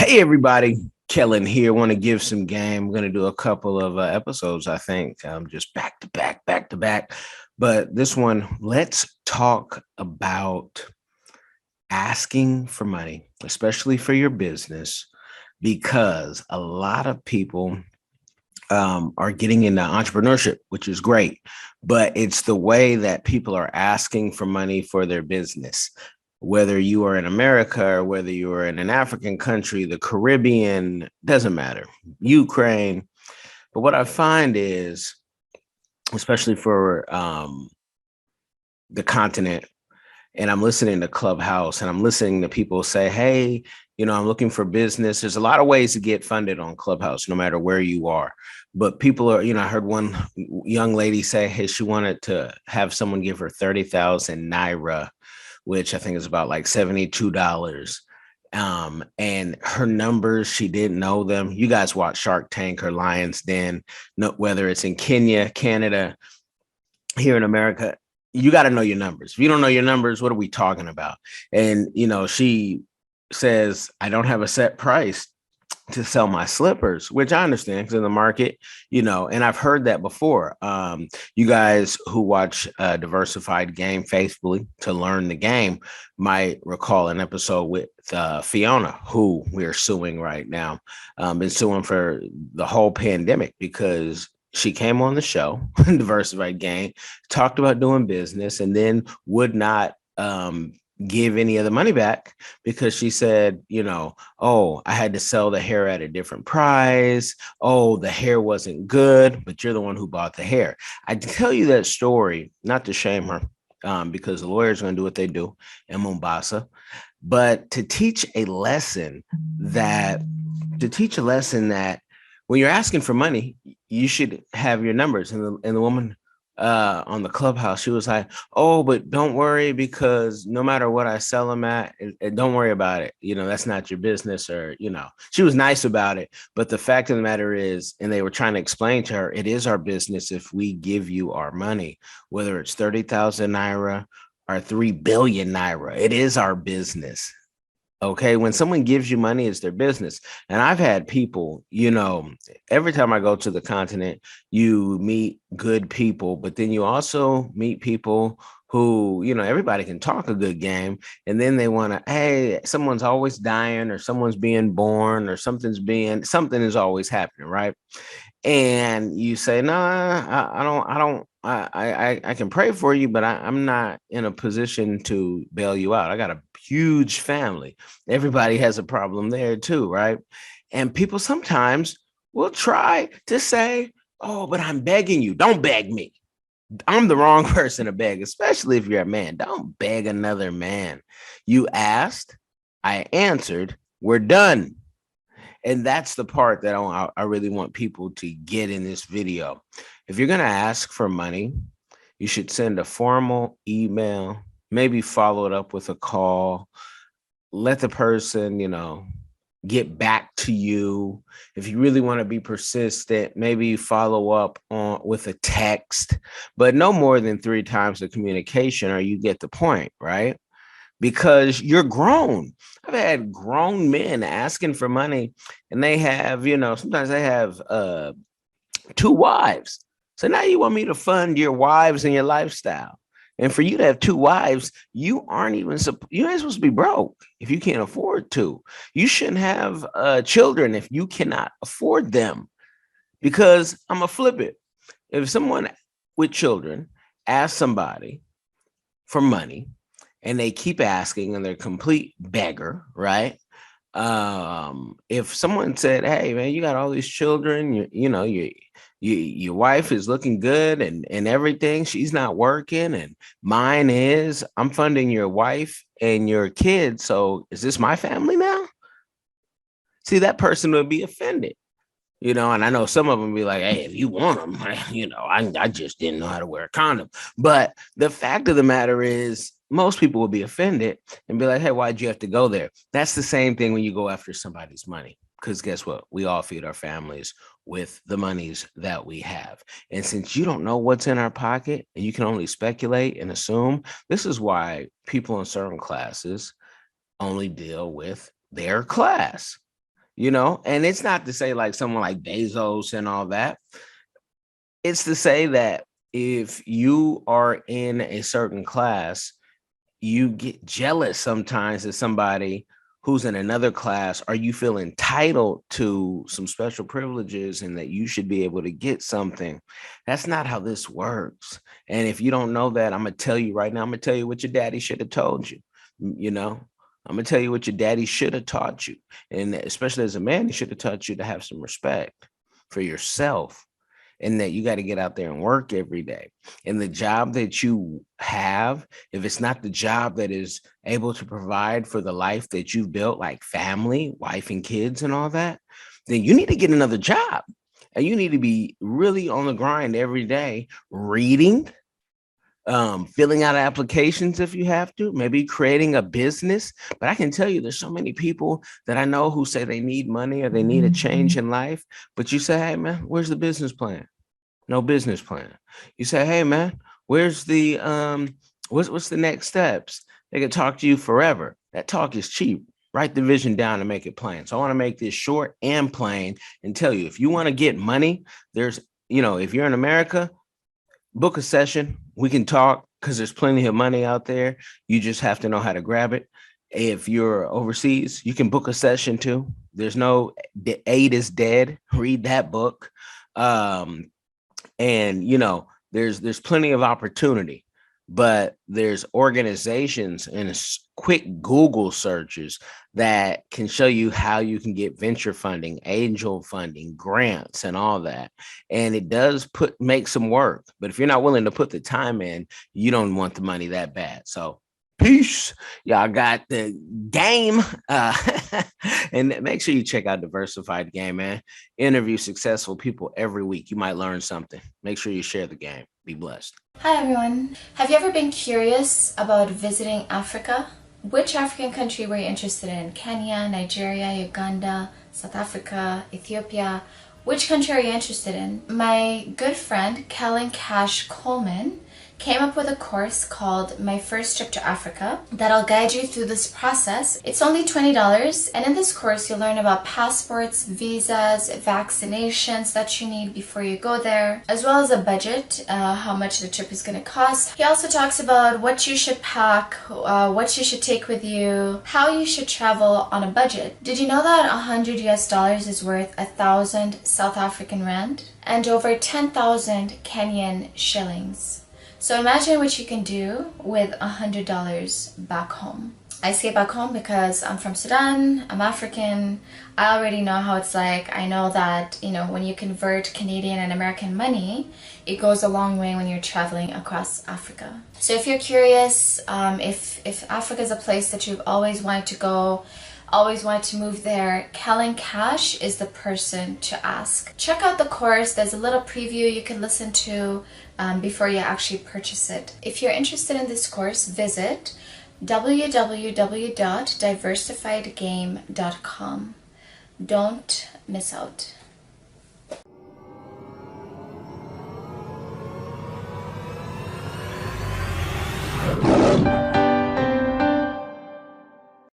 Hey everybody, Kellen here. Want to give some game. I'm going to do a couple of episodes, I think, just back to back, back to back. But this one, let's talk about asking for money, especially for your business, because a lot of people are getting into entrepreneurship, which is great, but it's the way that people are asking for money for their business. Whether you are in America or whether you are in an African country, the Caribbean, doesn't matter, Ukraine. But what I find is, especially for the continent, and I'm listening to Clubhouse and I'm listening to people say, hey, I'm looking for business. There's a lot of ways to get funded on Clubhouse, no matter where you are. But people are, I heard one young lady say, hey, she wanted to have someone give her 30,000 Naira, which I think is about like $72. And her numbers, she didn't know them. You guys watch Shark Tank or Lion's Den, whether it's in Kenya, Canada, here in America, you got to know your numbers. If you don't know your numbers, what are we talking about? And, she says, I don't have a set price to sell my slippers, which I understand because in the market, and I've heard that before. You guys who watch Diversified Game faithfully to learn the game might recall an episode with Fiona, who we're suing right now. Been suing for the whole pandemic because she came on the show, Diversified Game, talked about doing business, and then would not give any of the money back because she said, oh, I had to sell the hair at a different price. Oh, the hair wasn't good, but you're the one who bought the hair. I tell you that story, not to shame her, because the lawyers are going to do what they do in Mombasa, but to teach a lesson that when you're asking for money, you should have your numbers. And the woman on the Clubhouse, she was like, oh, but don't worry, because no matter what I sell them at, don't worry about it. That's not your business. Or, she was nice about it. But the fact of the matter is, and they were trying to explain to her, it is our business if we give you our money, whether it's 30,000 Naira or 3 billion Naira, it is our business. Okay, when someone gives you money, it's their business. And I've had people, every time I go to the continent, you meet good people, but then you also meet people who, everybody can talk a good game. And then they want to, hey, someone's always dying or someone's being born or something is always happening, right? And you say, no, I can pray for you, but I'm not in a position to bail you out. I got a huge family. Everybody has a problem there too, right? And people sometimes will try to say, oh, but I'm begging you. Don't beg me. I'm the wrong person to beg, especially if you're a man. Don't beg another man. You asked, I answered, we're done. And that's the part that I really want people to get in this video. If you're going to ask for money, you should send a formal email, maybe follow it up with a call. Let the person, get back to you. If you really want to be persistent, maybe follow up with a text, but no more than 3 times the communication, or you get the point, right? Because you're grown. I've had grown men asking for money, and they have, sometimes they have 2 wives. So now you want me to fund your wives and your lifestyle. And for you to have 2 wives, you ain't supposed to be broke if you can't afford to. You shouldn't have children if you cannot afford them. Because I'm going to flip it. If someone with children asks somebody for money, and they keep asking, and they're complete beggar, right? If someone said, hey man, you got all these children, your wife is looking good and everything, she's not working, and mine is, I'm funding your wife and your kids, so is this my family now? See, that person would be offended. And I know some of them be like, hey, if you want them, I just didn't know how to wear a condom. But the fact of the matter is, most people will be offended and be like, hey, why'd you have to go there? That's the same thing when you go after somebody's money. Because guess what? We all feed our families with the monies that we have. And since you don't know what's in our pocket and you can only speculate and assume, this is why people in certain classes only deal with their class. And it's not to say like someone like Bezos and all that. It's to say that if you are in a certain class, you get jealous sometimes of somebody who's in another class, or you feel entitled to some special privileges and that you should be able to get something. That's not how this works. And if you don't know that, I'm going to tell you right now, I'm going to tell you what your daddy should have told you. I'm going to tell you what your daddy should have taught you. And especially as a man, he should have taught you to have some respect for yourself, and that you got to get out there and work every day. And the job that you have, if it's not the job that is able to provide for the life that you've built, like family, wife and kids and all that, then you need to get another job. And you need to be really on the grind every day, reading, filling out applications if you have to, maybe creating a business. But I can tell you, there's so many people that I know who say they need money or they need a change in life. But you say, hey, man, where's the business plan? No business plan. You say, hey, man, where's the what's the next steps? They can talk to you forever. That talk is cheap. Write the vision down and make it plain. So I want to make this short and plain and tell you, if you want to get money, there's, if you're in America, book a session. We can talk, because there's plenty of money out there. You just have to know how to grab it. If you're overseas, you can book a session too. There's no aid is dead. Read that book. And there's plenty of opportunity, but there's organizations and quick Google searches that can show you how you can get venture funding, angel funding, grants, and all that. And it does make some work, but if you're not willing to put the time in, you don't want the money that bad. So peace. Y'all got the game. And make sure you check out Diversified Game, man. Interview successful people every week. You might learn something. Make sure you share the game. Be blessed. Hi everyone. Have you ever been curious about visiting Africa? Which African country were you interested in? Kenya, Nigeria, Uganda, South Africa, Ethiopia? Which country are you interested in? My good friend, KELLEN Coleman, came up with a course called My First Trip to Africa that'll guide you through this process. It's only $20, and in this course you'll learn about passports, visas, vaccinations that you need before you go there, as well as a budget, how much the trip is going to cost. He also talks about what you should pack, what you should take with you, how you should travel on a budget. Did you know that $100 is worth 1,000 South African rand and over 10,000 Kenyan shillings? So imagine what you can do with $100 back home. I say back home because I'm from Sudan, I'm African, I already know how it's like. I know that, when you convert Canadian and American money, it goes a long way when you're traveling across Africa. So if you're curious, if Africa is a place that you've always wanted to go, always wanted to move there, KELLEN is the person to ask. Check out the course. There's a little preview you can listen to before you actually purchase it. If you're interested in this course, visit www.diversifiedgame.com. Don't miss out.